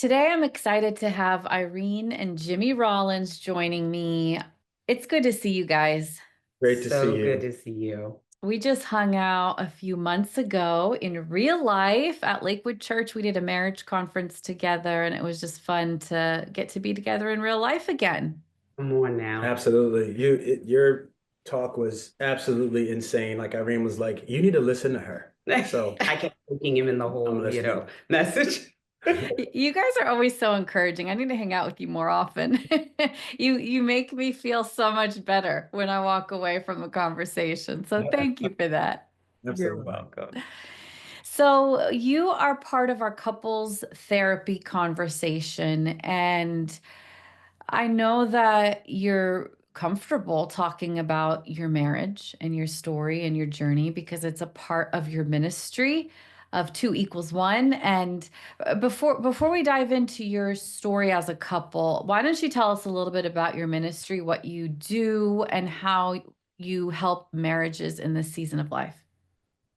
Today, I'm excited to have Irene and Jimmy Rollins joining me. It's good to see you guys. Great to see So good you. to see you. We just hung out a few months ago in real life at Lakewood Church. We did a marriage conference together, and it was just fun to get to be together in real life again. Come on now. Absolutely. Your talk was absolutely insane. Like Irene was like, you need to listen to her. So I kept thinking him in the I'm whole, listening. message. You guys are always so encouraging. I need to hang out with you more often. You make me feel so much better when I walk away from a conversation. So thank you for that. You're Absolutely. welcome. So you are part of our couples therapy conversation, and I know that you're comfortable talking about your marriage and your story and your journey because it's a part of your ministry of two equals one. And before we dive into your story as a couple, why don't you tell us a little bit about your ministry, what you do, and how you help marriages in this season of life?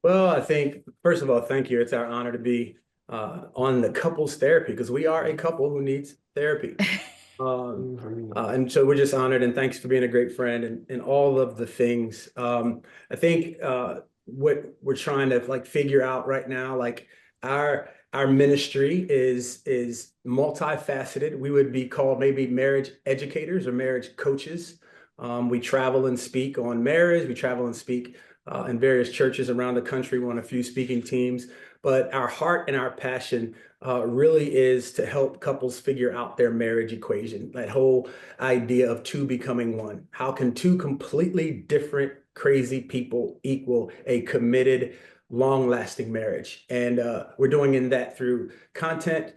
Well, I think, first of all, thank you. It's our honor to be on the couples therapy because we are a couple who needs therapy. Um, Mhm. and so we're just honored and thanks for being a great friend and all of the things. I think what we're trying to like figure out right now, like our ministry is multifaceted. We would be called maybe marriage educators or marriage coaches. We travel and speak on marriage. We travel and speak in various churches around the country. We're on a few speaking teams, but our heart and our passion really is to help couples figure out their marriage equation. That whole idea of two becoming one. How can two completely different, crazy people equal a committed, long-lasting marriage? And we're doing in that through content,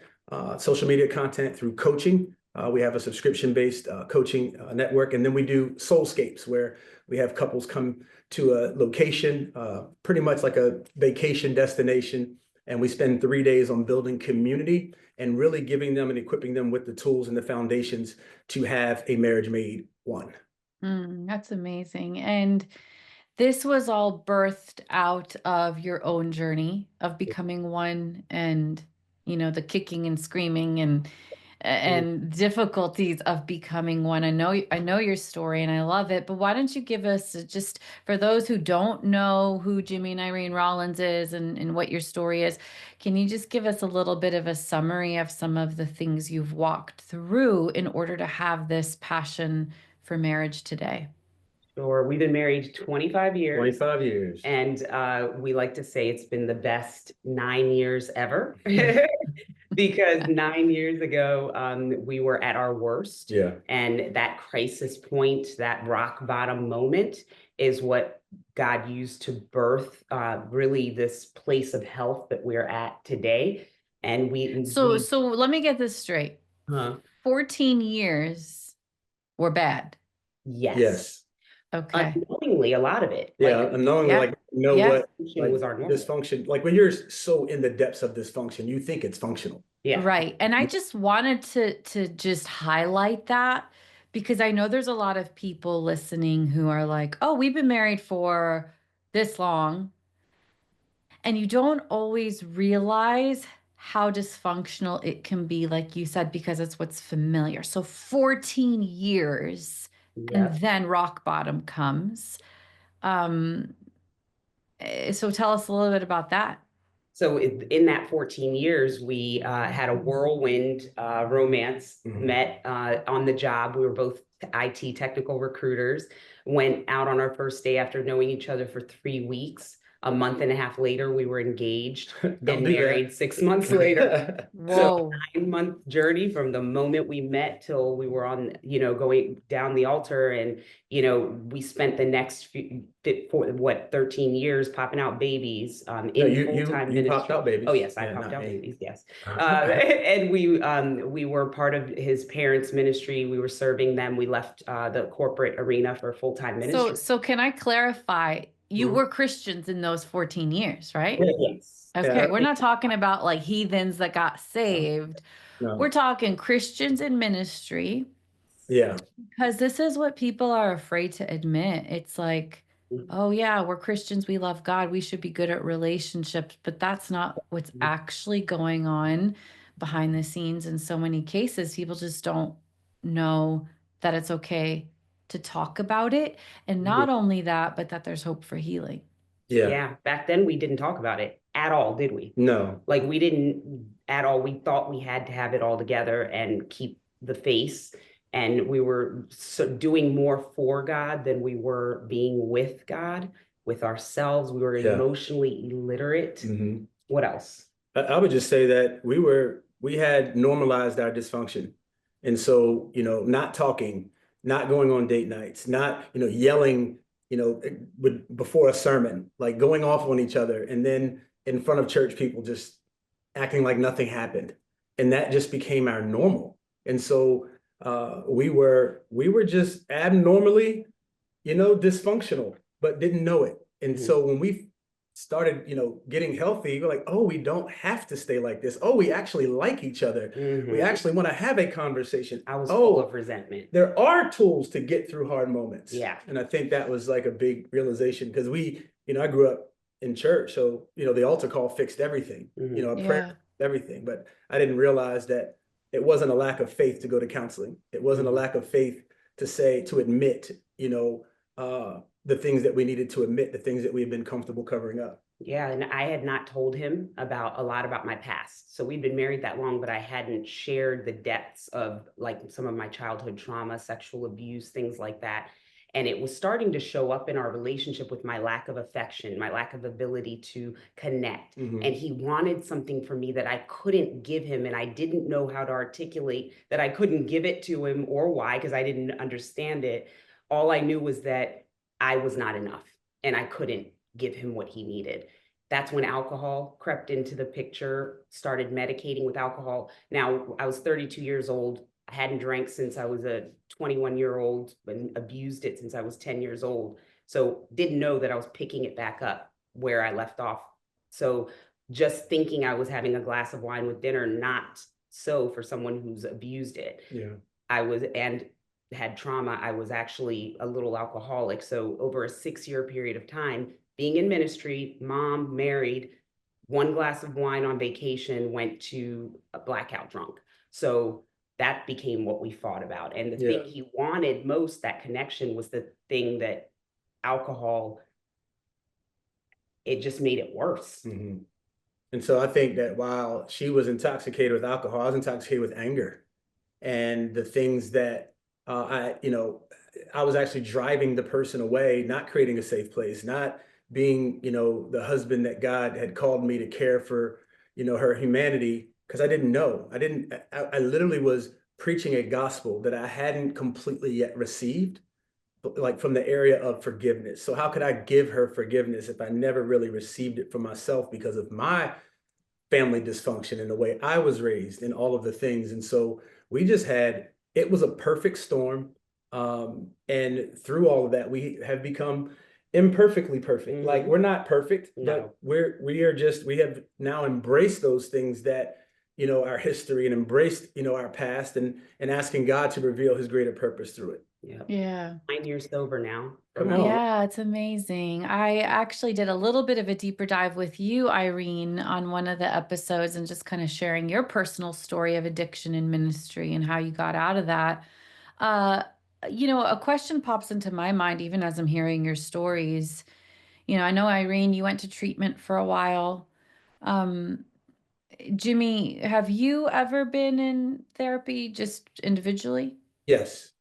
social media content, through coaching. We have a subscription-based coaching network, and then we do soulscapes where we have couples come to a location, pretty much like a vacation destination, and we spend 3 days on building community and really giving them and equipping them with the tools and the foundations to have a marriage made one. That's amazing. And this was all birthed out of your own journey of becoming one and, the kicking and screaming and difficulties of becoming one. I know your story and I love it, but why don't you give us just for those who don't know who Jimmy and Irene Rollins is and what your story is, can you just give us a little bit of a summary of some of the things you've walked through in order to have this passion for marriage today? Sure. We've been married 25 years, 25 years. and we like to say it's been the best 9 years ever. Because 9 years ago, we were at our worst. Yeah. And that crisis point, that rock bottom moment, is what God used to birth really this place of health that we're at today. And So let me get this straight. uh, 14 years were bad. yes, Yes. Okay. unknowingly, a lot of it, Yeah. like Unknowingly, Yeah. like, you know Yeah. what, function like was our normal. dysfunction, like when you're so in the depths of dysfunction, you think it's functional. Yeah. Right. And I just wanted to just highlight that because I know there's a lot of people listening who are like, "Oh, we've been married for this long." And you don't always realize how dysfunctional it can be, like you said, because it's what's familiar. So 14 years and Yeah. then rock bottom comes. Um, so tell us a little bit about that. So in that 14 years, we had a whirlwind romance, met on the job. We were both IT technical recruiters, went out on our first day after knowing each other for 3 weeks. A month and a half later, we were engaged Don't and do married that. 6 months later. So Whoa. 9 month journey from the moment we met till we were on, going down the altar. And, we spent the next for what, 13 years popping out babies No, in you full-time you popped ministry. out babies. Oh yes, I Yeah, popped not out me. babies, yes. And we were part of his parents' ministry. We were serving them. We left the corporate arena for full-time So ministry. so can I clarify? You Mhm. were Christians in those 14 years, right? Yes. Okay, Yeah, we're not talking about like heathens that got saved. We're no. talking Christians in ministry Yeah. because this is what people are afraid to admit. It's like, oh yeah, we're Christians, we love God, we should be good at relationships, but that's not what's actually going on behind the scenes in so many cases. People just don't know that it's okay to talk about it. And not only that, but that there's hope for healing. Yeah. Yeah. Back then we didn't talk about it at all, did we? No. Like we didn't at all. We thought we had to have it all together and keep the face. And we were doing more for God than we were being with God, with ourselves. We were emotionally illiterate. What else? I would just say that we had normalized our dysfunction. And so, not talking, not going on date nights, not, yelling, before a sermon, like going off on each other. And then in front of church people just acting like nothing happened. And that just became our normal. And so we were just abnormally, dysfunctional, but didn't know it. And so when we started, getting healthy, we're like, oh, we don't have to stay like this. Oh, we actually like each other. We actually want to have a conversation. I was full of resentment. There are tools to get through hard moments. Yeah. And I think that was like a big realization because I grew up in church. So, the altar call fixed everything, a prayer, everything. But I didn't realize that it wasn't a lack of faith to go to counseling. It wasn't a lack of faith to admit, the things that we needed to admit, the things that we had been comfortable covering up. Yeah, and I had not told him a lot about my past. So we'd been married that long, but I hadn't shared the depths of like some of my childhood trauma, sexual abuse, things like that. And it was starting to show up in our relationship with my lack of affection, my lack of ability to connect. And he wanted something from me that I couldn't give him. And I didn't know how to articulate that I couldn't give it to him or why, because I didn't understand it. All I knew was that I was not enough and I couldn't give him what he needed. That's when alcohol crept into the picture, started medicating with alcohol. Now, I was 32 years old. I hadn't drank since I was a 21-year-old and abused it since I was 10 years old. So didn't know that I was picking it back up where I left off. So just thinking I was having a glass of wine with dinner, not so for someone who's abused it. Yeah. And had trauma. I was actually a little alcoholic. So over a 6-year period of time, being in ministry, mom, married, 1 glass of wine on vacation, went to a blackout drunk. So that became what we fought about. And the thing he wanted most, that connection, was the thing that alcohol, it just made it worse. And so I think that while she was intoxicated with alcohol, I was intoxicated with anger and the things that I was actually driving the person away, not creating a safe place, not being, the husband that God had called me to care for, her humanity, because I didn't know. I literally was preaching a gospel that I hadn't completely yet received, like from the area of forgiveness. So how could I give her forgiveness if I never really received it for myself because of my family dysfunction and the way I was raised and all of the things? And so it was a perfect storm. And through all of that, we have become imperfectly perfect. Like we're not perfect, but we have now embraced those things that, our history, and embraced, our past, and asking God to reveal his greater purpose through it. Yeah. 9 years sober now. Come on. Yeah, it's amazing. I actually did a little bit of a deeper dive with you, Irene, on one of the episodes, and just kind of sharing your personal story of addiction in ministry and how you got out of that. A question pops into my mind, even as I'm hearing your stories. I know, Irene, you went to treatment for a while. Jimmy, have you ever been in therapy just individually? Yes.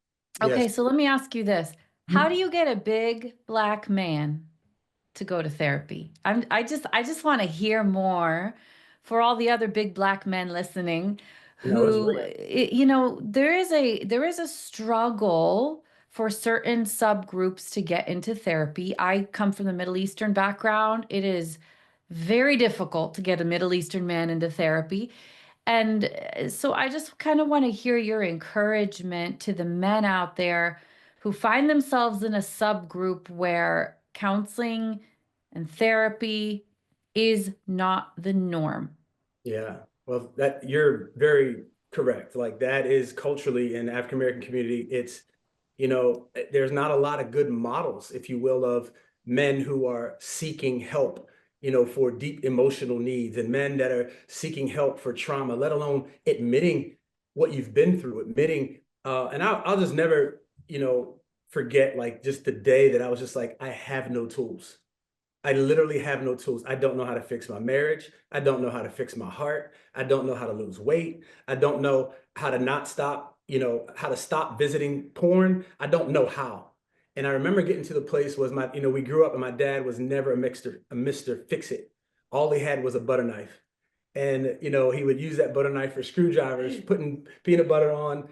Okay, Yes. so let me ask you this. How do you get a big black man to go to therapy? I just want to hear more for all the other big black men listening who, there is a struggle for certain subgroups to get into therapy. I come from the Middle Eastern background. It is very difficult to get a Middle Eastern man into therapy. And so I just kind of want to hear your encouragement to the men out there who find themselves in a subgroup where counseling and therapy is not the norm. Yeah. Well, that you're very correct. Like that is culturally in the African American community, it's, there's not a lot of good models, if you will, of men who are seeking help for deep emotional needs, and men that are seeking help for trauma, let alone admitting what you've been through, and I'll just never, forget like just the day that I was just like, I have no tools. I literally have no tools. I don't know how to fix my marriage. I don't know how to fix my heart. I don't know how to lose weight. I don't know how to not stop, how to stop visiting porn. I don't know how. And I remember getting to the place was we grew up and my dad was never a Mr. Fix It. All he had was a butter knife. And, he would use that butter knife for screwdrivers, putting peanut butter on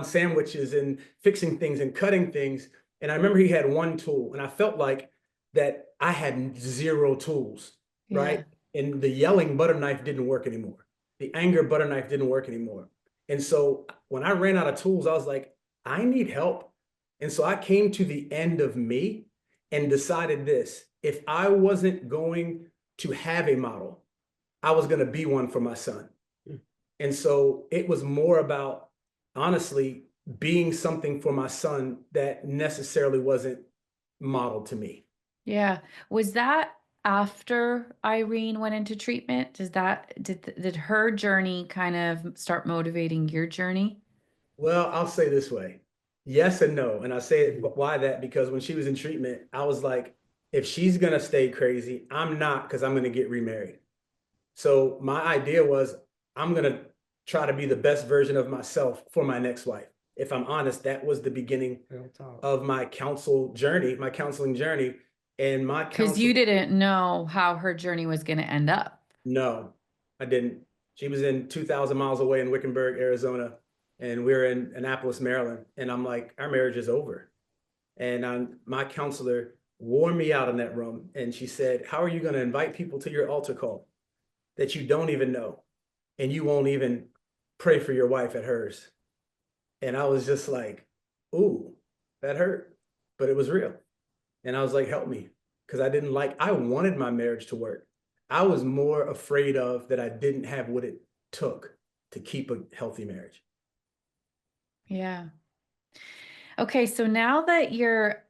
sandwiches and fixing things and cutting things. And I remember he had one tool and I felt like that I had zero tools, Yeah. right? And the yelling butter knife didn't work anymore. The anger butter knife didn't work anymore. And so when I ran out of tools, I was like, I need help. And so I came to the end of me and decided this: if I wasn't going to have a model, I was going to be one for my son. And so it was more about, honestly, being something for my son that necessarily wasn't modeled to me. Yeah. Was that after Irene went into treatment? Did her journey kind of start motivating your journey? Well, I'll say this way: yes and no. And I say it, why that? Because when she was in treatment, I was like, if she's going to stay crazy, I'm not, because I'm going to get remarried. So my idea was, I'm going to try to be the best version of myself for my next wife. If I'm honest, that was the beginning of my counseling journey. And my Because counsel, you didn't know how her journey was going to end up. no, I didn't. She was in 2,000 miles away in Wickenburg, Arizona, and we're in Annapolis, Maryland. And I'm like, our marriage is over. And my counselor wore me out in that room. And she said, how are you going to invite people to your altar call that you don't even know? And you won't even pray for your wife at hers. And I was just like, ooh, that hurt, but it was real. And I was like, help me. Because I wanted my marriage to work. I was more afraid of that I didn't have what it took to keep a healthy marriage. Yeah. Okay, so now that you're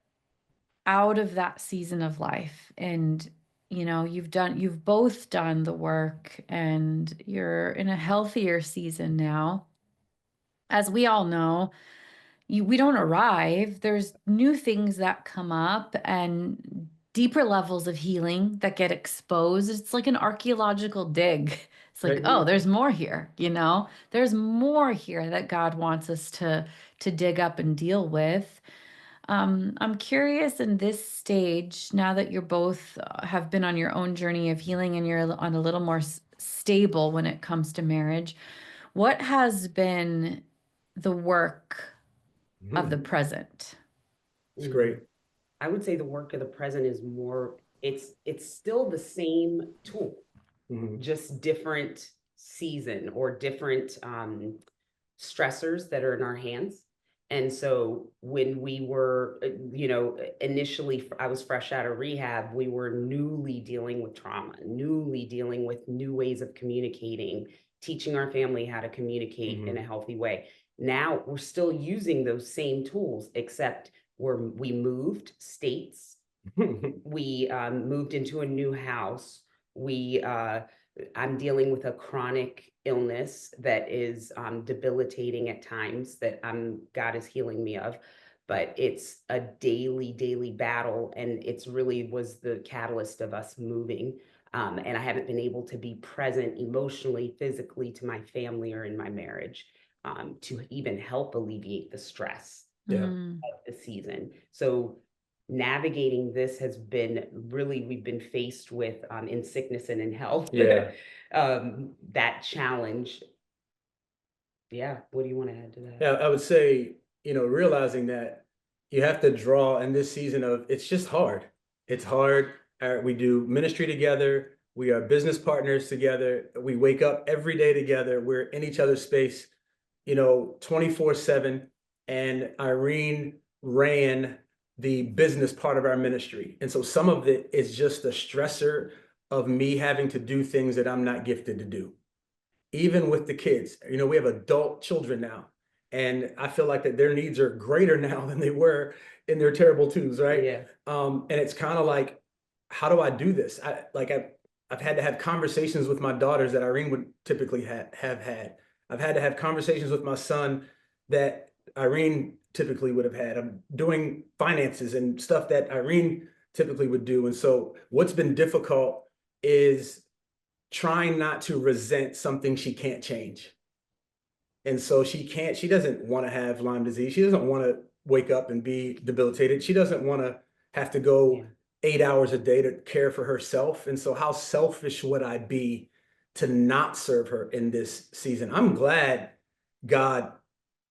out of that season of life and you've both done the work and you're in a healthier season now, as we all know, we don't arrive. There's new things that come up and deeper levels of healing that get exposed. It's like an archaeological dig. It's like, oh, there's more here, There's more here that God wants us to dig up and deal with. I'm curious in this stage, now that you're both have been on your own journey of healing and you're on a little more stable when it comes to marriage, what has been the work of the present? It's great. I would say the work of the present is more, it's still the same tool, just different season or different stressors that are in our hands. And so when we were, initially, I was fresh out of rehab, we were newly dealing with trauma, newly dealing with new ways of communicating, teaching our family how to communicate in a healthy way. Now we're still using those same tools, except we moved states. We moved into a new house. I'm dealing with a chronic illness that is debilitating at times that God is healing me of, but it's a daily battle. And it's really was the catalyst of us moving. And I haven't been able to be present emotionally, physically to my family or in my marriage to even help alleviate the stress of the season. So navigating this has been really, we've been faced with in sickness and in health, that challenge. Yeah. What do you want to add to that? Yeah, I would say, realizing that you have to draw in this season of, it's just hard. It's hard. We do ministry together. We are business partners together. We wake up every day together. We're in each other's space, 24/7. And Irene ran the business part of our ministry. And so some of it is just the stressor of me having to do things that I'm not gifted to do. Even with the kids, we have adult children now. And I feel like that their needs are greater now than they were in their terrible twos, right? Yeah. And it's kind of like, how do I do this? I've had to have conversations with my daughters that Irene would typically have had. I've had to have conversations with my son that Irene typically would have had. I'm doing finances and stuff that Irene typically would do. And so what's been difficult is trying not to resent something she can't change. And so she doesn't want to have Lyme disease. She doesn't want to wake up and be debilitated. She doesn't want to have to go Yeah. 8 hours a day to care for herself. And so how selfish would I be to not serve her in this season? I'm glad God,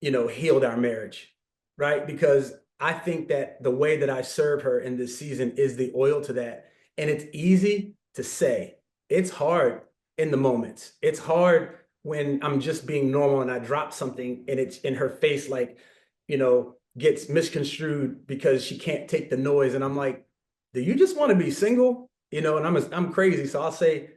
healed our marriage, right? Because I think that the way that I serve her in this season is the oil to that. And it's easy to say. It's hard in the moments. It's hard when I'm just being normal and I drop something and it's in her face, like, gets misconstrued because she can't take the noise. And I'm like, do you just want to be single? And I'm crazy. So I'll say,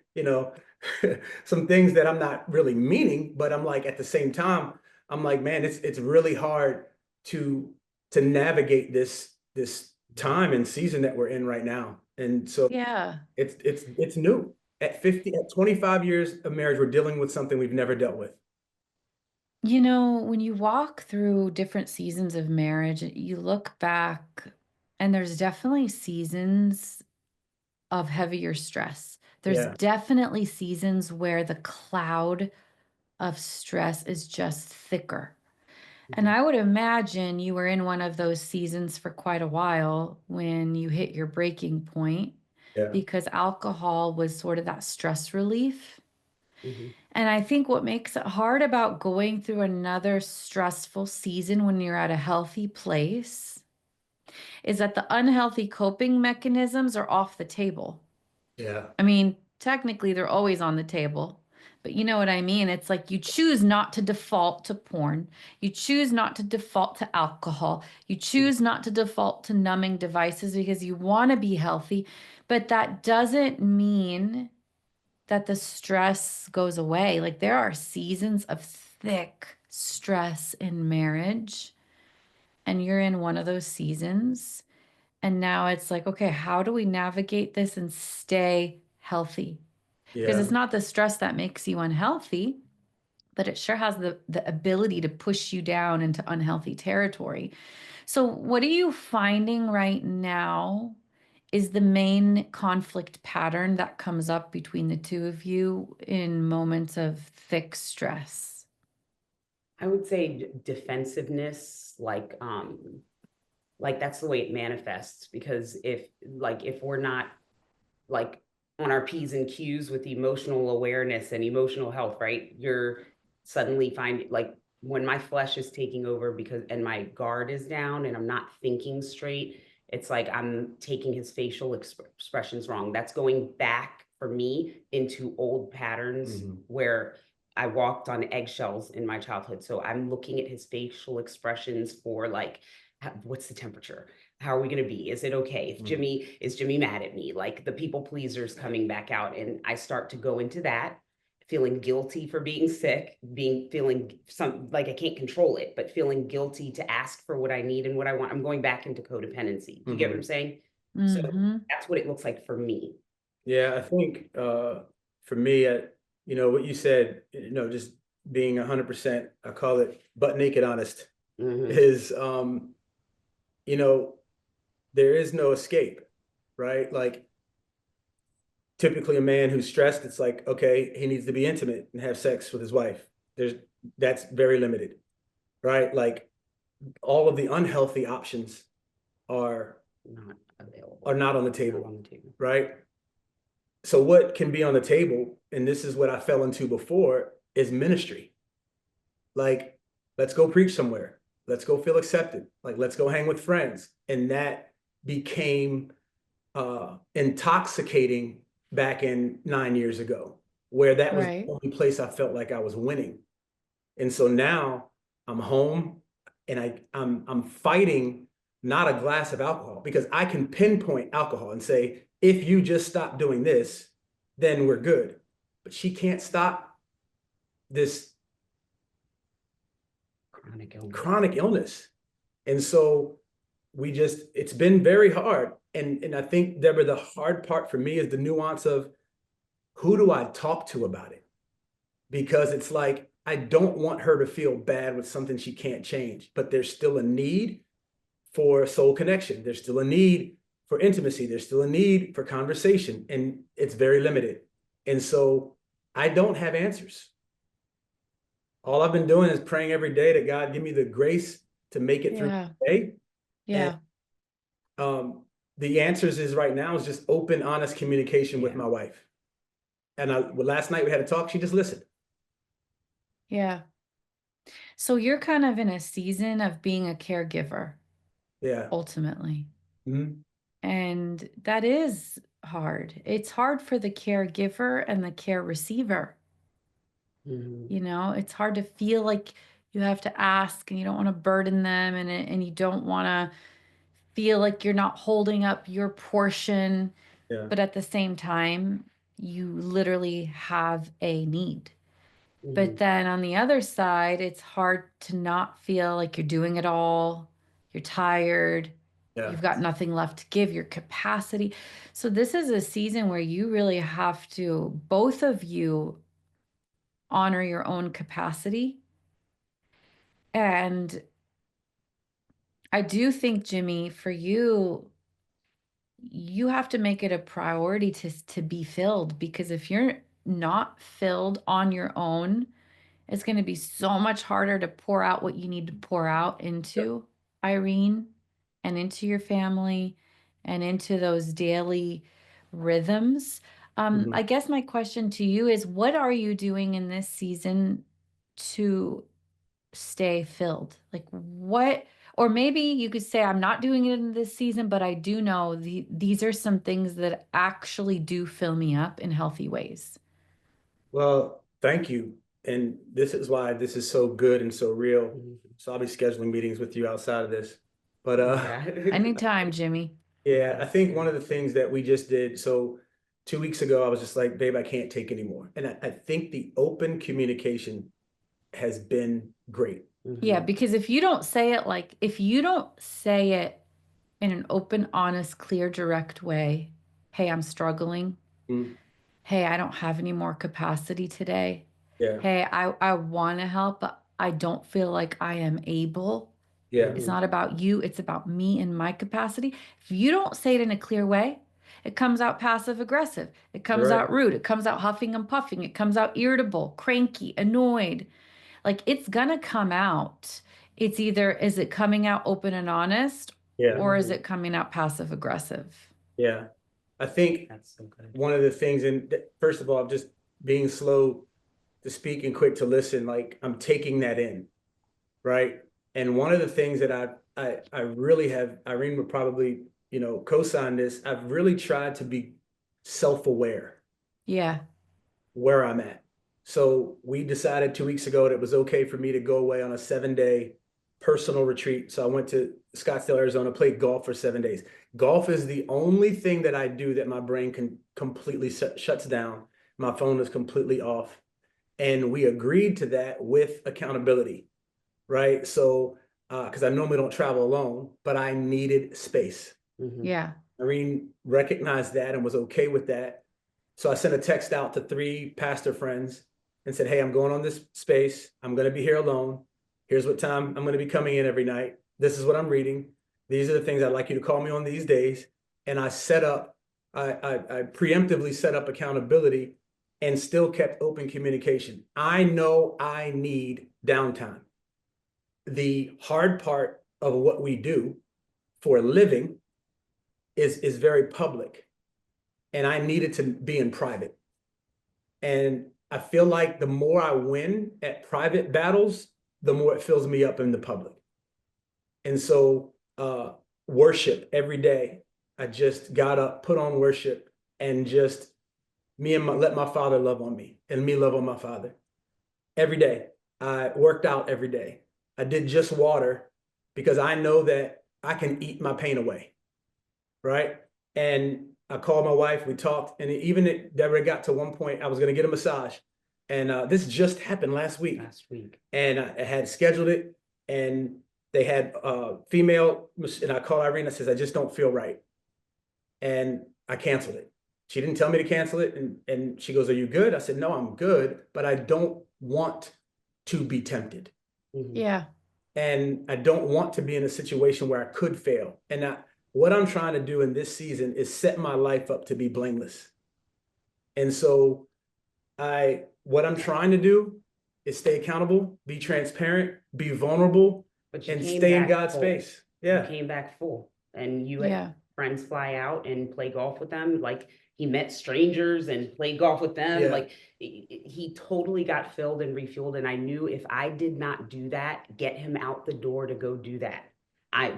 some things that I'm not really meaning, but I'm like, at the same time, I'm like, man, it's really hard to navigate this time and season that we're in right now. And so Yeah. it's new. At 25 years of marriage, we're dealing with something we've never dealt with. When you walk through different seasons of marriage, you look back and there's definitely seasons of heavier stress. There's Yeah. definitely seasons where the cloud of stress is just thicker. And Mhm. I would imagine you were in one of those seasons for quite a while when you hit your breaking point Yeah. because alcohol was sort of that stress relief. Mhm. And I think what makes it hard about going through another stressful season when you're at a healthy place is that the unhealthy coping mechanisms are off the table. Yeah. I mean, technically, they're always on the table, but you know what I mean? It's like you choose not to default to porn. You choose not to default to alcohol. You choose not to default to numbing devices because you want to be healthy. But that doesn't mean that the stress goes away. Like there are seasons of thick stress in marriage, and you're in one of those seasons. And now it's like, okay, how do we navigate this and stay healthy? Because Yeah. it's not the stress that makes you unhealthy, but it sure has the ability to push you down into unhealthy territory. So, what are you finding right now is the main conflict pattern that comes up between the two of you in moments of thick stress? I would say defensiveness, like that's the way it manifests. Because if we're not like on our P's and Q's with emotional awareness and emotional health, right? You're suddenly find like when my flesh is taking over because and my guard is down and I'm not thinking straight, it's like I'm taking his facial expressions wrong. That's going back for me into old patterns Mhm. where I walked on eggshells in my childhood. So I'm looking at his facial expressions for like, what's the temperature? How are we going to be? Is it okay? If Mhm. Is Jimmy mad at me? Like the people pleasers coming back out. And I start to go into that, feeling guilty for being sick, feeling some like I can't control it, but feeling guilty to ask for what I need and what I want. I'm going back into codependency. Do you get what I'm Mhm. saying? So Mm-hmm. that's what it looks like for me. Yeah, I think for me, what you said, just being 100%, I call it butt naked honest, Mhm. is you know, there is no escape, right? Like typically a man who's stressed, it's like, okay, he needs to be intimate and have sex with his wife. There's That's very limited, right? Like all of the unhealthy options are Not are available. not on the Not table, on the table. right? So what can be on the table, and this is what I fell into before, is ministry. Like, let's go preach somewhere. Let's go feel accepted. Like, let's go hang with friends. And that became intoxicating back in 9 years ago, where that was the Right. only place I felt like I was winning. And so now I'm home and I'm fighting not a glass of alcohol because I can pinpoint alcohol and say, if you just stop doing this, then we're good. But she can't stop this Chronic illness. chronic illness. And so it's been very hard. And I think, Deborah, the hard part for me is the nuance of who do I talk to about it? Because it's like, I don't want her to feel bad with something she can't change, but there's still a need for soul connection. There's still a need for intimacy. There's still a need for conversation, and it's very limited. And so I don't have answers. All I've been doing is praying every day that God give me the grace to make it through the day. Yeah. And the answers is right now is just open, honest communication with my wife. And last night we had a talk. She just listened. Yeah. So you're kind of in a season of being a caregiver. Yeah. Ultimately. Mm-hmm. And that is hard. It's hard for the caregiver and the care receiver. Mm-hmm. You know, it's hard to feel like you have to ask and you don't want to burden them, and you don't want to feel like you're not holding up your portion. Yeah. But at the same time, you literally have a need. But then on the other side, it's hard to not feel like you're doing it all. You're tired. Yeah. You've got nothing left to give, your capacity. So this is a season where you really have to, both of you, honor your own capacity. And I do think, Jimmy, for you, you have to make it a priority to be filled, because if you're not filled on your own, it's going to be so much harder to pour out what you need to pour out into Irene and into your family and into those daily rhythms. I guess my question to you is, what are you doing in this season to stay filled? Like what, or maybe you could say, I'm not doing it in this season, but I do know these are some things that actually do fill me up in healthy ways. Well, thank you. And this is why this is so good and so real. So I'll be scheduling meetings with you outside of this. But anytime, Jimmy. Yeah, I think one of the things that we just did, so 2 weeks ago, I was just like, babe, I can't take anymore. And I think the open communication has been great. Yeah, because if you don't say it, like if you don't say it in an open, honest, clear, direct way, hey, I'm struggling. Hey, I don't have any more capacity today. Yeah. Hey, I want to help, but I don't feel like I am able. Yeah. It's not about you, it's about me and my capacity. If you don't say it in a clear way, it comes out passive aggressive. It comes out rude. It comes out huffing and puffing. It comes out irritable, cranky, annoyed. Like it's gonna come out. It's either, is it coming out open and honest, or is it coming out passive aggressive? Yeah. I think That's so good. one of the things, and first of all, just being slow to speak and quick to listen, like I'm taking that in, right? And one of the things that I really have, Irene would probably, co-sign this. I've really tried to be self-aware. Yeah. Where I'm at. So we decided 2 weeks ago that it was okay for me to go away on a 7-day personal retreat. So I went to Scottsdale, Arizona, played golf for 7 days. Golf is the only thing that I do that my brain can completely shuts down. My phone is completely off. And we agreed to that with accountability, right? So, because I normally don't travel alone, but I needed space. Yeah. Irene recognized that and was okay with that. So I sent a text out to 3 pastor friends and said, hey, I'm going on this space. I'm going to be here alone. Here's what time I'm going to be coming in every night. This is what I'm reading. These are the things I'd like you to call me on these days. And I preemptively set up accountability and still kept open communication. I know I need downtime. The hard part of what we do for a living is very public. And I needed to be in private. And I feel like the more I win at private battles, the more it fills me up in the public. And so worship every day. I just got up, put on worship, and just let my father love on me and me love on my father. Every day. I worked out every day. I did just water because I know that I can eat my pain away. Right. And I called my wife, we talked, and even Deborah got to one point, I was going to get a massage. And this just happened last week. And I had scheduled it. And they had female, and I called Irene, I says, I just don't feel right. And I canceled it. She didn't tell me to cancel it. And she goes, are you good? I said, no, I'm good, but I don't want to be tempted. Yeah. And I don't want to be in a situation where I could fail. And what I'm trying to do in this season is set my life up to be blameless. And so what I'm trying to do is stay accountable, be transparent, be vulnerable, and stay in God's space. Yeah. You came back full, and you Yeah. had friends fly out and play golf with them. Like, he met strangers and played golf with them. Yeah. Like, he totally got filled and refueled. And I knew if I did not do that, get him out the door to go do that,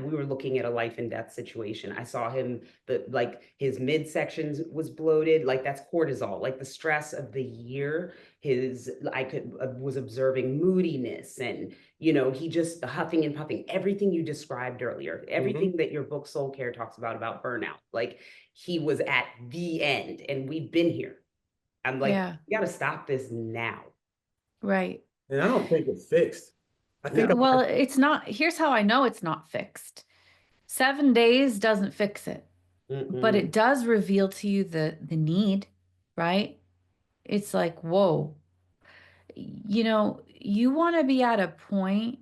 we were looking at a life and death situation. I saw him, like, his midsections was bloated. Like, that's cortisol, like the stress of the year. Was observing moodiness, and, he just huffing and puffing, everything you described earlier, everything that your book Soul Care talks about burnout. Like, he was at the end, and we've been here. I'm like, Yeah. you got to stop this now. Right. And I don't think it's fixed. I think Well, it's not. Here's how I know it's not fixed. 7 days doesn't fix it, but it does reveal to you the need, right? It's like, whoa, you want to be at a point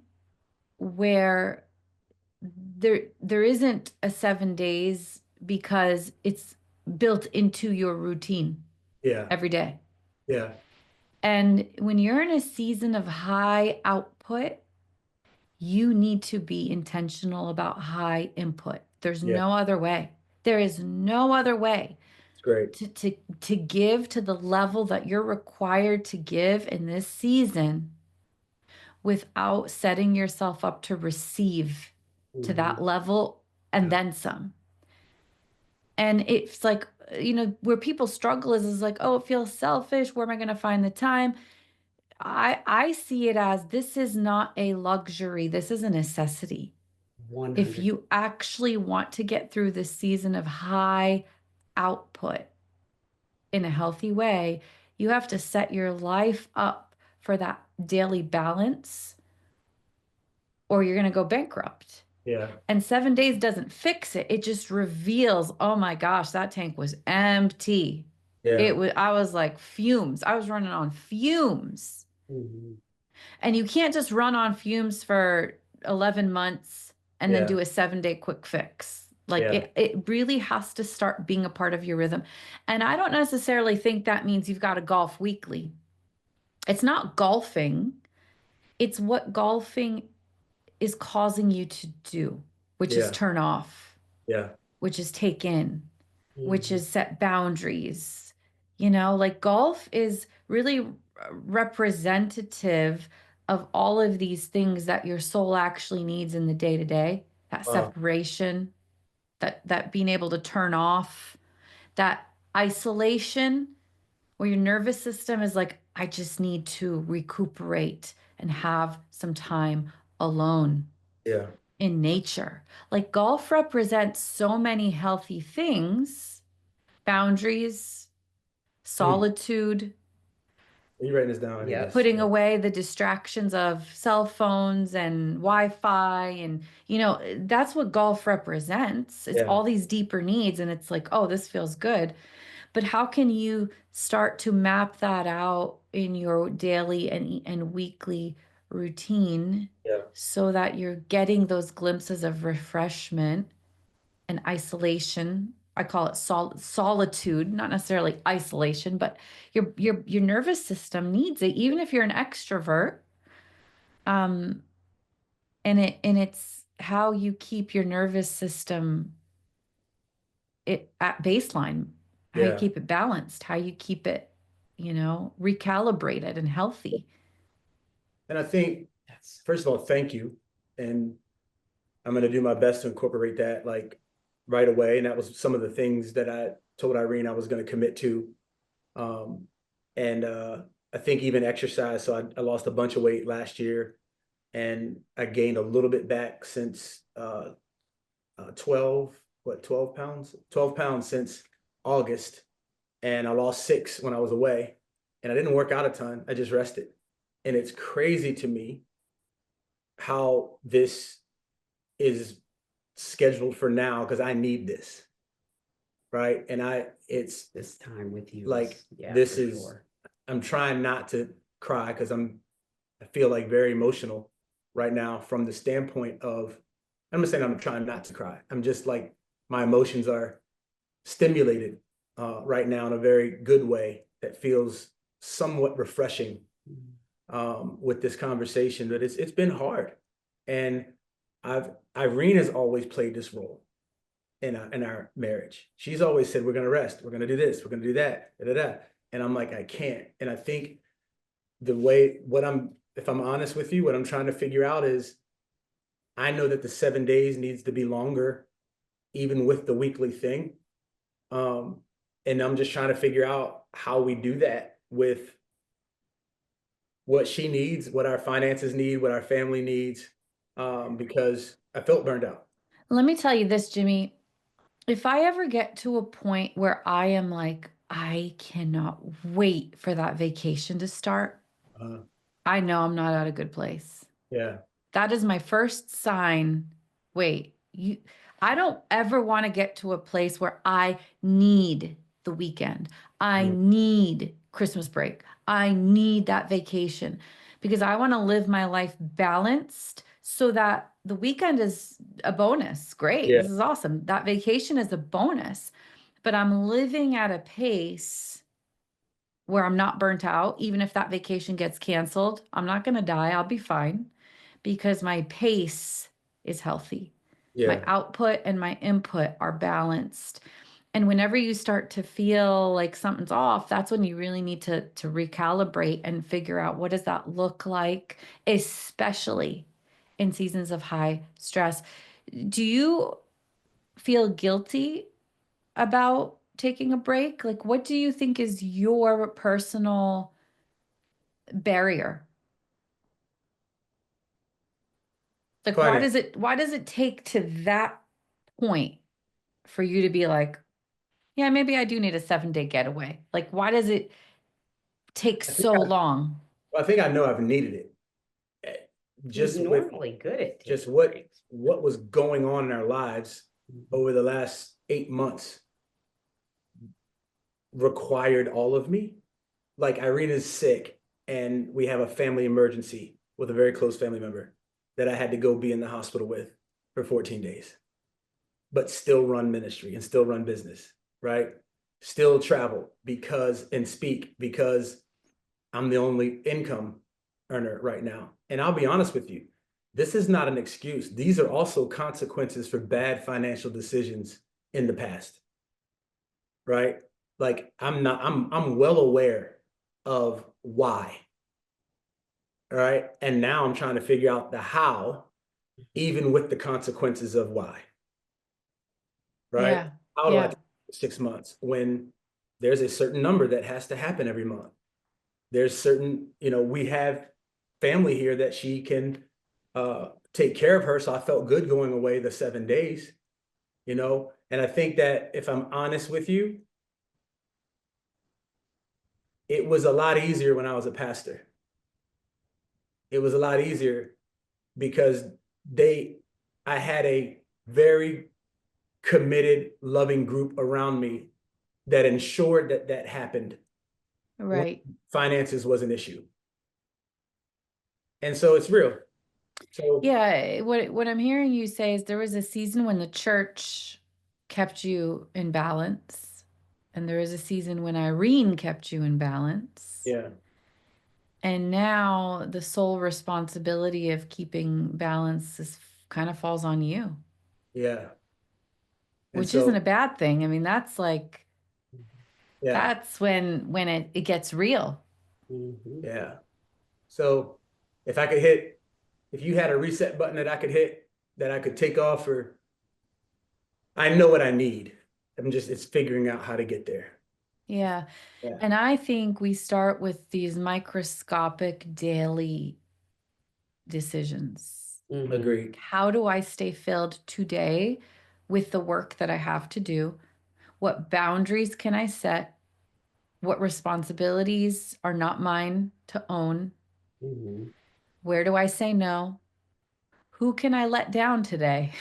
where there isn't a 7 days because it's built into your routine every day. Yeah. And when you're in a season of high output, you need to be intentional about high input. There's no other way. There is no other way. It's great. To give to the level that you're required to give in this season without setting yourself up to receive to that level and then some. And it's like, where people struggle is like, oh, it feels selfish. Where am I going to find the time? I see it as, this is not a luxury. This is a necessity. 100%. If you actually want to get through this season of high output in a healthy way, you have to set your life up for that daily balance, or you're going to go bankrupt. Yeah. And 7 days doesn't fix it. It just reveals, oh my gosh, that tank was empty. Yeah. I was like fumes. I was running on fumes. And you can't just run on fumes for 11 months and then do a 7-day quick fix. Like, it really has to start being a part of your rhythm. And I don't necessarily think that means you've got to golf weekly. It's not golfing. It's what golfing is causing you to do, which is turn off, which is take in, which is set boundaries. Like, golf is really representative of all of these things that your soul actually needs in the day-to-day. That separation, that being able to turn off, that isolation where your nervous system is like, I just need to recuperate and have some time alone in nature. Like, golf represents so many healthy things: boundaries, solitude. Are you writing this down? Putting away the distractions of cell phones and Wi-Fi. And, that's what golf represents. It's all these deeper needs. And it's like, oh, this feels good. But how can you start to map that out in your daily and weekly routine so that you're getting those glimpses of refreshment and isolation? I call it solitude, not necessarily isolation, but your nervous system needs it, even if you're an extrovert. And it's how you keep your nervous system at baseline, how you keep it balanced, how you keep it, recalibrated and healthy. And I think, first of all, thank you. And I'm going to do my best to incorporate that, like, right away. And that was some of the things that I told Irene I was going to commit to. I think even exercise. So I lost a bunch of weight last year, and I gained a little bit back since 12 pounds? 12 pounds since August. And I lost 6 when I was away. And I didn't work out a ton. I just rested. And it's crazy to me how this is scheduled for now because I need this. Right. And it's This time with you like, is, yeah, this for is, sure. I'm trying not to cry because I feel like very emotional right now from the standpoint of, I'm not saying I'm trying not to cry. I'm just like, my emotions are stimulated right now in a very good way that feels somewhat refreshing with this conversation. But it's been hard, and Irene has always played this role in our marriage. She's always said, we're gonna rest, we're gonna do this, we're gonna do that, da, da, da. And I'm like, I can't. And I think the way if I'm honest with you, what I'm trying to figure out is, I know that the 7 days needs to be longer, even with the weekly thing. Um, and I'm just trying to figure out how we do that with what she needs, what our finances need, what our family needs, because I felt burned out. Let me tell you this, Jimmy. If I ever get to a point where I am like, I cannot wait for that vacation to start, Uh, I know I'm not at a good place. yeah, That is my first sign. Wait, I don't ever want to get to a place where I need the weekend. I mm, need Christmas break. I need that vacation because I want to live my life balanced so that the weekend is a bonus. Great. yeah, This is awesome. That vacation is a bonus, but I'm living at a pace where I'm not burnt out. Even if that vacation gets canceled, I'm not going to die. I'll be fine because my pace is healthy. My yeah, output and my input are balanced. And whenever you start to feel like something's off, that's when you really need to recalibrate and figure out what does that look like, especially in seasons of high stress. Do you feel guilty about taking a break? Like, what do you think is your personal barrier? Like, finance. why does it take to that point for you to be like, yeah, maybe I do need a 7 day getaway? Like, why does it take I think so long? I think I know I've needed it. Eh, He's just with normally good at just taking breaks. what was going on in our lives Mhm. over the last 8 months required all of me. Like, Irene is sick, and we have a family emergency with a very close family member that I had to go be in the hospital with for 14 days, but still run ministry and still run business, right? Still travel and speak because I'm the only income earner right now. And I'll be honest with you, this is not an excuse. These are also consequences for bad financial decisions in the past, right? Like, I'm well aware of why. All right. And now I'm trying to figure out the how, even with the consequences of why. Right. Yeah. How do I Yeah. take 6 months when there's a certain number that has to happen every month? There's certain, we have family here that she can take care of her. So I felt good going away the 7 days, and I think that, if I'm honest with you, it was a lot easier when I was a pastor. It was a lot easier because they, I had a very committed, loving group around me that ensured that that happened when Right. finances was an issue. And so it's real. So Yeah. What I'm hearing you say is there was a season when the church kept you in balance, and there was a season when Irene kept you in balance. yeah, And now the sole responsibility of keeping balance is kind of falls on you, yeah. And which isn't so, a bad thing. I mean, that's like yeah, that's when it gets real. Mhm. yeah. So if I could hit, if you had a reset button that I could hit, that I could take off, or I know what I need. It's figuring out how to get there. Yeah. Yeah. And I think we start with these microscopic daily decisions. Mhm. Agreed. How do I stay filled today with the work that I have to do? What boundaries can I set? What responsibilities are not mine to own? Mhm. Where do I say no? who can I let down today?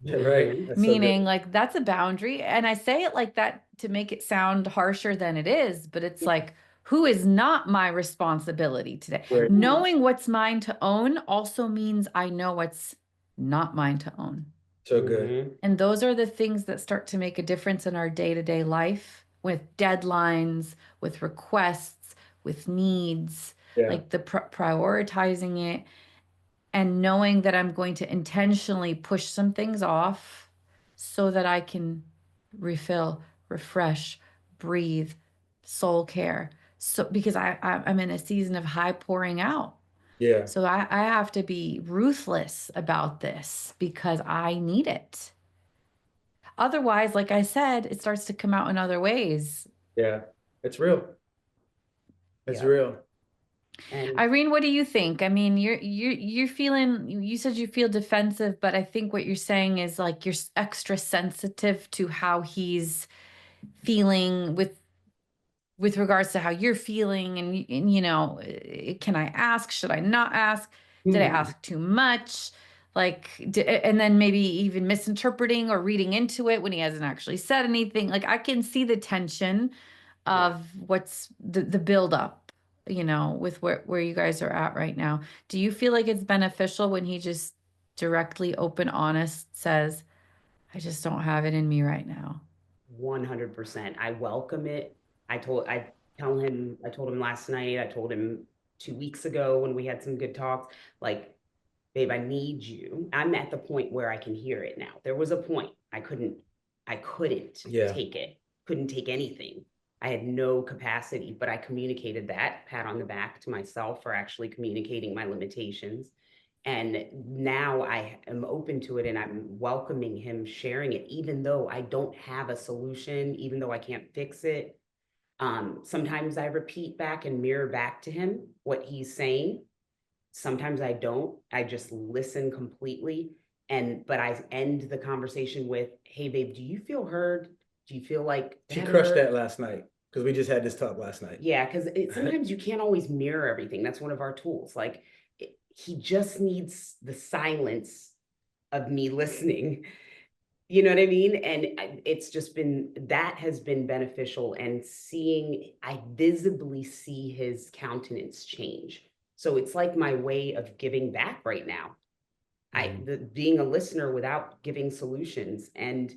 Yeah, right. Mhm. That's so good. Meaning, like, that's a boundary. And I say it like that to make it sound harsher than it is, but it's like, who is not my responsibility today? Right. Knowing what's mine to own also means I know what's not mine to own. So good. Mhm. And those are the things that start to make a difference in our day-to-day life with deadlines, with requests, with needs, Yeah. like the prioritizing it and knowing that I'm going to intentionally push some things off so that I can refill, refresh, breathe, soul care. So because I'm in a season of high pouring out. Yeah. So I have to be ruthless about this because I need it. Otherwise, like I said, it starts to come out in other ways. Yeah. It's real. It's Yep. real. And Irene, what do you think? I mean, you're feeling, you said you feel defensive, but I think what you're saying is like you're extra sensitive to how he's feeling with regards to how you're feeling and can I ask? Should I not ask? Did I Mhm. ask too much? Like, and then maybe even misinterpreting or reading into it when he hasn't actually said anything. Like, I can see the tension yeah, of what's the build up, with where you guys are at right now. Do you feel like it's beneficial when he just directly, open, honest says, I just don't have it in me right now? 100%. I welcome it. I told him last night, I told him 2 weeks ago when we had some good talks, like, babe, I need you. I'm at the point where I can hear it now. There was a point I couldn't Yeah. take it, couldn't take anything. I had no capacity, but I communicated that, pat on the back to myself for actually communicating my limitations. And now I am open to it and I'm welcoming him sharing it, even though I don't have a solution, even though I can't fix it. Sometimes I repeat back and mirror back to him what he's saying. Sometimes I don't. I just listen completely. But I end the conversation with, hey, babe, do you feel heard? Do you feel like She crushed better? that last night because we just had this talk last night. Yeah, because sometimes you can't always mirror everything. That's one of our tools. Like he just needs the silence of me listening. You know what I mean? And it's just been, that has been beneficial. And I visibly see his countenance change. So it's like my way of giving back right now. Being a listener without giving solutions. And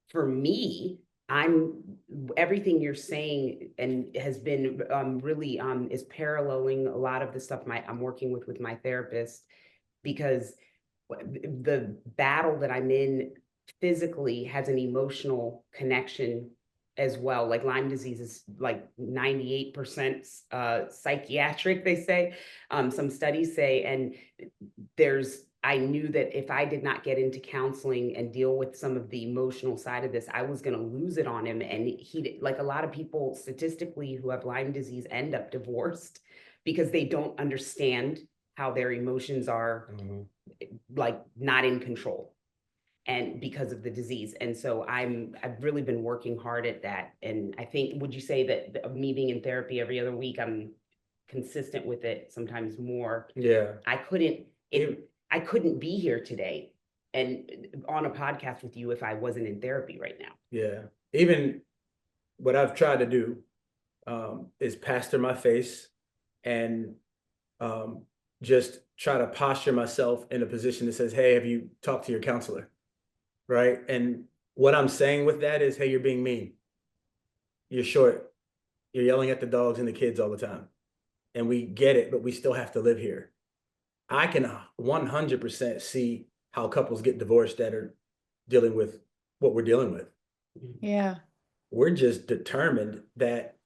for me, I'm everything you're saying and has been really is paralleling a lot of the stuff I'm working with my therapist, because the battle that I'm in physically has an emotional connection as well. Like Lyme disease is like 98% psychiatric, they say. Some studies say, and I knew that if I did not get into counseling and deal with some of the emotional side of this, I was going to lose it on him. And like a lot of people statistically who have Lyme disease end up divorced because they don't understand how their emotions are like not in control and because of the disease. And so I've really been working hard at that. And I think, would you say that me being in therapy every other week, I'm consistent with it, sometimes more. Yeah. I couldn't be here today and on a podcast with you if I wasn't in therapy right now. Yeah. Even what I've tried to do is pastor my face and just try to posture myself in a position that says, hey, have you talked to your counselor? Right. And what I'm saying with that is, hey, you're being mean. You're short. You're yelling at the dogs and the kids all the time. And we get it, but we still have to live here. I can 100% see how couples get divorced that are dealing with what we're dealing with. Yeah. We're just determined that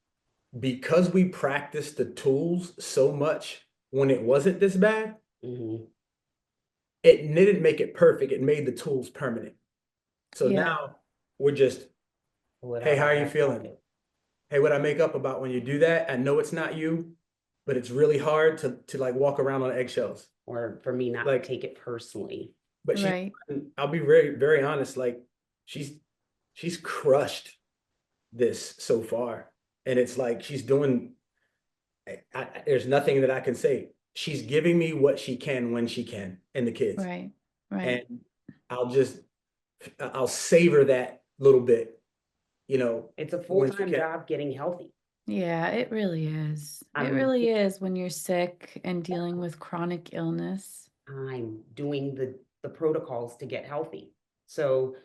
because we practiced the tools so much when it wasn't this bad, Mm-hmm. it didn't make it perfect. It made the tools permanent. So Yeah. now we're just, hey, how are you feeling? Hey, what I make up about when you do that? I know it's not you, but it's really hard to like walk around on eggshells. Or for me not to Like, take it personally. but Right. I'll be very, very honest, like she's crushed this so far. And it's like she's doing, there's nothing that I can say. She's giving me what she can when she can, and the kids. Right. Right. and I'll savor that little bit, you know, It's a once you full-time can. job getting healthy. Yeah, it really is. It I'm really is when you're sick and dealing with chronic illness. I'm doing the protocols to get healthy. So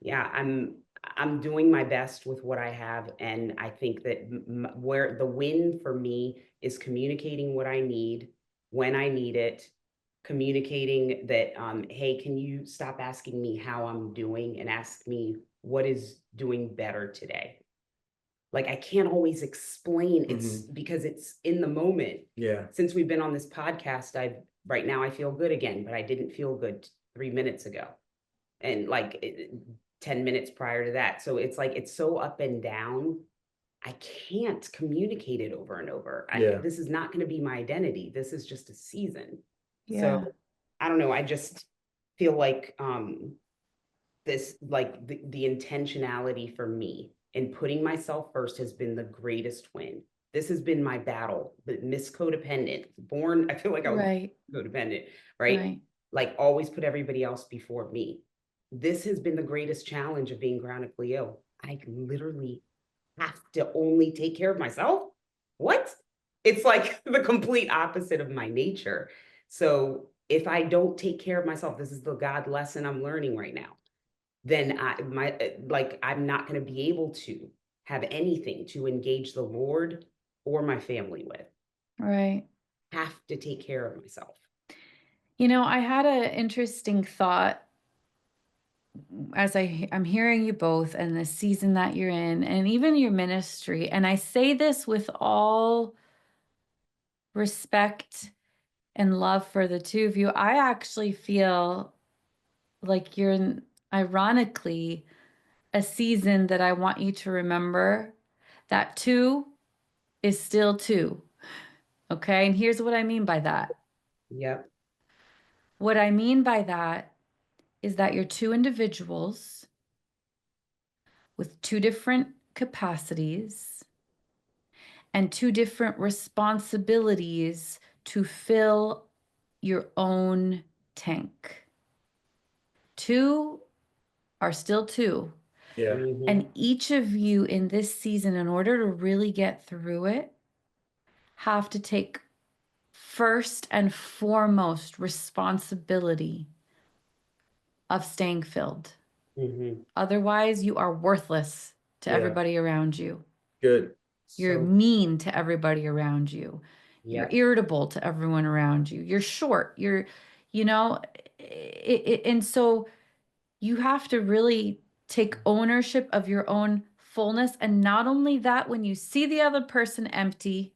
yeah, I'm doing my best with what I have, and I think that where the win for me is communicating what I need when I need it, communicating that hey, can you stop asking me how I'm doing and ask me what is doing better today? Like I can't always explain, it's because it's in the moment. Yeah. Since we've been on this podcast, I right now I feel good again, but I didn't feel good 3 minutes ago, and like 10 minutes prior to that. So it's like it's so up and down. I can't communicate it over and over. Yeah. This is not going to be my identity. This is just a season. So Yeah. I don't know. I just feel like this, like the intentionality for me in putting myself first has been the greatest win. This has been my battle, but Miss Codependent, born, I feel like I was Right. codependent, right? Right. Like always put everybody else before me. This has been the greatest challenge of being chronically ill. I literally have to only take care of myself. What? It's like the complete opposite of my nature. So if I don't take care of myself, this is the God lesson I'm learning right now, then I'm not going to be able to have anything to engage the Lord or my family with. Right. Have to take care of myself. You know, I had an interesting thought as I'm hearing you both and the season that you're in and even your ministry. And I say this with all respect and love for the two of you. I actually feel like you're in, ironically, a season that I want you to remember that two is still two. Okay. And here's what I mean by that. Yep. What I mean by that is that you're two individuals with two different capacities and two different responsibilities to fill your own tank. Two are still two. Yeah. And each of you in this season, in order to really get through it, have to take first and foremost responsibility of staying filled. Otherwise, you are worthless to Yeah. everybody around you. Good. You're So, mean to everybody around you. You're yep. irritable to everyone around you. You're short. You know, and so you have to really take ownership of your own fullness. And not only that, when you see the other person empty,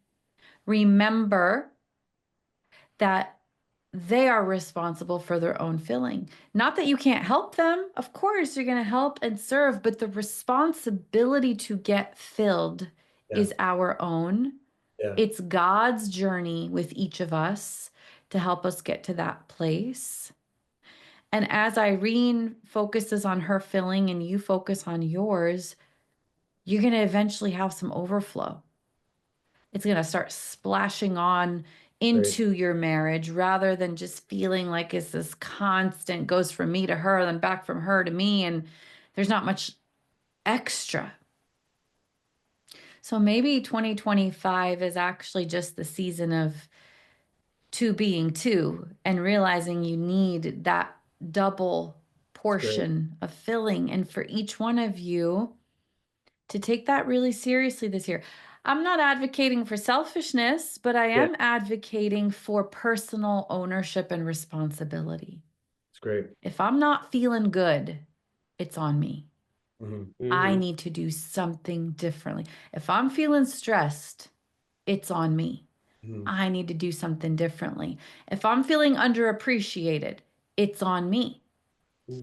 remember that they are responsible for their own filling. Not that you can't help them. Of course, you're going to help and serve, but the responsibility to get filled Yeah. is our own. Yeah. It's God's journey with each of us to help us get to that place. And as Irene focuses on her filling and you focus on yours, you're going to eventually have some overflow. It's going to start splashing on Great. into your marriage rather than just feeling like it's this constant goes from me to her, then back from her to me. And there's not much extra. So maybe 2025 is actually just the season of two being two and realizing you need that double It's great. portion of filling. And for each one of you to take that really seriously this year. I'm not advocating for selfishness, but I Yeah. am advocating for personal ownership and responsibility. It's great. If I'm not feeling good, it's on me. I need to do something differently. If I'm feeling stressed, it's on me. I need to do something differently. If I'm feeling underappreciated, it's on me.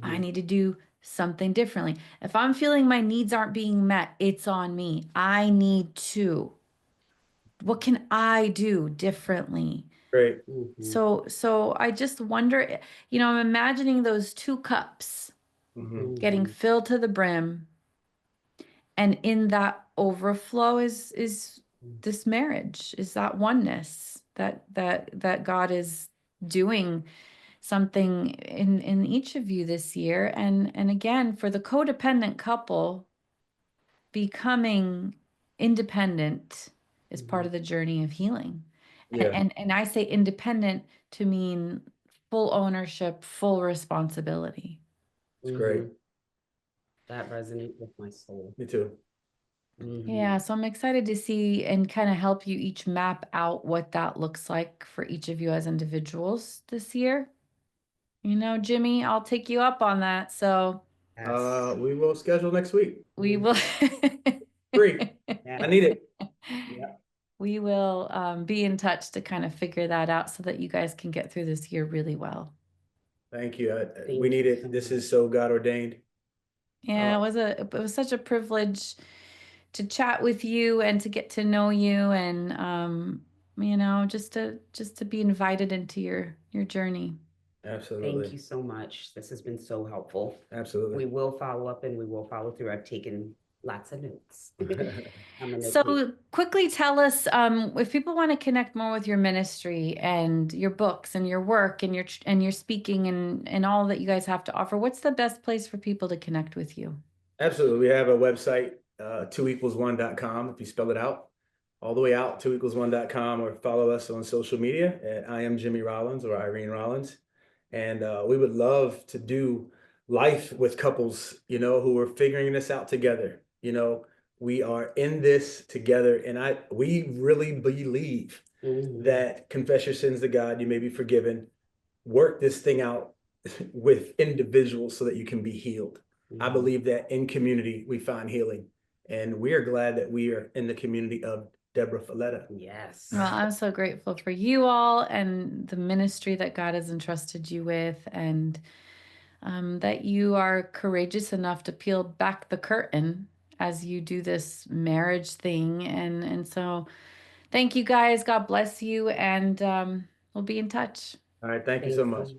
I need to do something differently. If I'm feeling my needs aren't being met, it's on me. I need to. What can I do differently? Great. So I just wonder, I'm imagining those two cups getting filled to the brim, and in that overflow is this marriage, is that oneness that God is doing something in each of you this year. And again, for the codependent couple, becoming independent is part of the journey of healing. Yeah. And I say independent to mean full ownership, full responsibility. It's great. That resonates with my soul. Me too. Yeah, so I'm excited to see and kind of help you each map out what that looks like for each of you as individuals this year. You know, Jimmy, I'll take you up on that. So Yes. We will schedule next week. we will. Free. I need it. Yeah. We will be in touch to kind of figure that out so that you guys can get through this year really well. Thank you. Thank We need you it. so This much. is so God ordained. Yeah, it was such a privilege to chat with you and to get to know you and you know, just to be invited into your journey. Absolutely. Thank you so much. This has been so helpful. Absolutely. We will follow up and we will follow through. I've taken lots of notes. I'm gonna take. So quickly tell us if people want to connect more with your ministry and your books and your work and your speaking and all that you guys have to offer, what's the best place for people to connect with you? Absolutely. We have a website, 2equals1.com, if you spell it out, all the way out, 2equals1.com, or follow us on social media at I am Jimmy Rollins or Irene Rollins. And we would love to do life with couples, you know, who are figuring this out together. You know, we are in this together. And we really believe that confess your sins to God, you may be forgiven, work this thing out with individuals so that you can be healed. I believe that in community we find healing, and we are glad that we are in the community of Deborah Folletta. Yes. Well, I'm so grateful for you all and the ministry that God has entrusted you with, and that you are courageous enough to peel back the curtain as you do this marriage thing. And so thank you guys. God bless you, and we'll be in touch. All right, thank you so much.